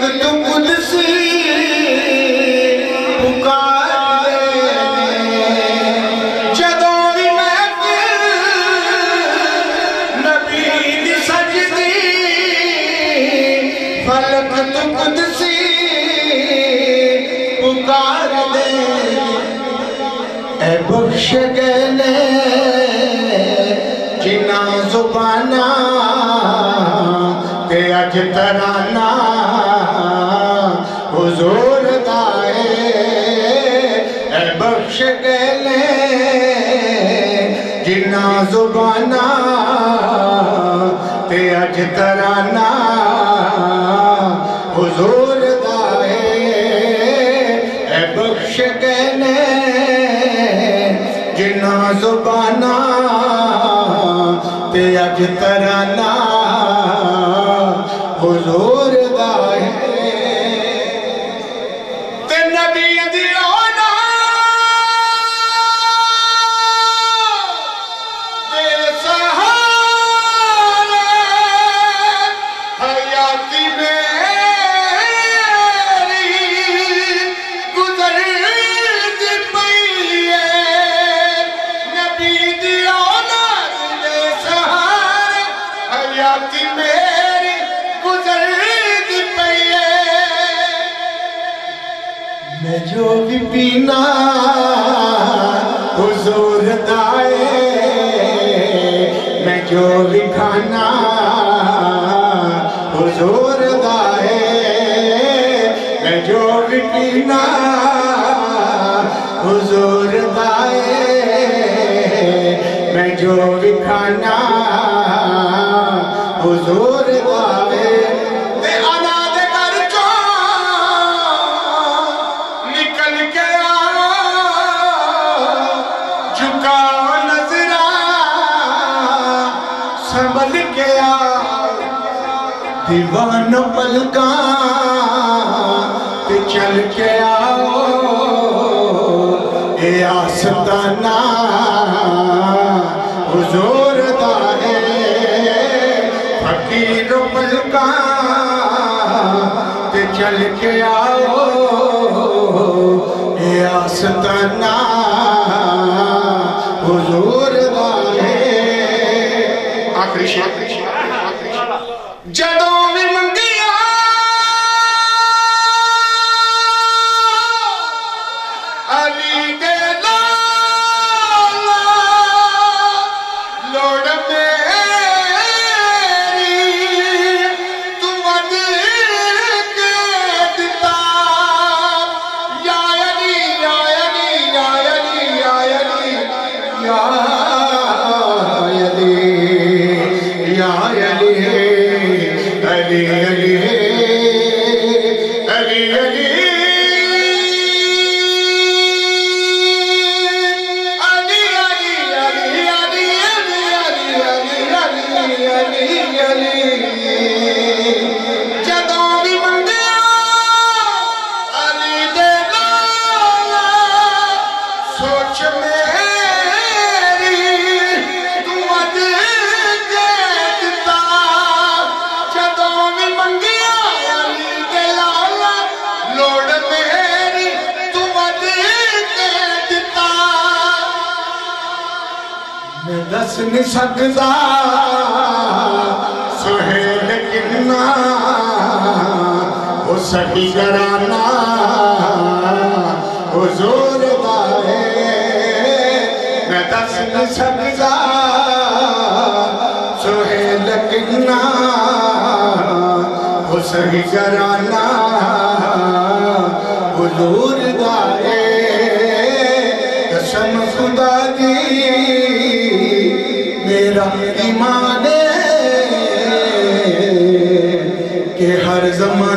तो कुदसी पुकार जदों भी महफिल नबी दी सजदी फलक तो कुदसी पुकार दे ए बख्श गए जिना जुबाना ते अज तराना हुजूर दाए ए बख्श गए जिना जुबाना ते अज तराना हुजूर दाए ए बख्श गए जिना जुबाना ते अज तराना हुजूर दाए ते नबी दी औलाद दे सहारे हयाती मेरी गुजरदी पई है नबी दी औलाद दे सहारे हयाती मेरी गुजरदी पई है मैं जो भी पीना हुजूर दाए मैं जो भी खाना हुजूर दाए मैं जो भी पीना हुजूर दाए मैं जो भी खाना हुजूर दाए ते आना दे घर चों निकल के आ झुका नजरा संभल के आ दीवान पलका ते चल के आओ ए आस्ताना हुजूर दाए फकीर पलका ते चल के आओ ए आस्ताना हुजूर दाए आखिरी शेर जदों भी मंगिया अली दे लाला लोड़ मेरी तू अद के दिता या अली या अली या अली या अली या अली या अली अली अली अली अली जदों भी मंगिया अली दे लाला सोच मेरी तू अद के दिता जदों भी मंगिया अली दे लाला लोड़ मेरी तू अद के दिता मैं दस नहीं सकदा सुहेल किन्ना वो सही घराना हुजूर दाए मैं दस नहीं सकदा सुहेल किन्ना वो सही घराना हुजूर दाए कसम खुदा दी मेरा ईमान के हर ज़माने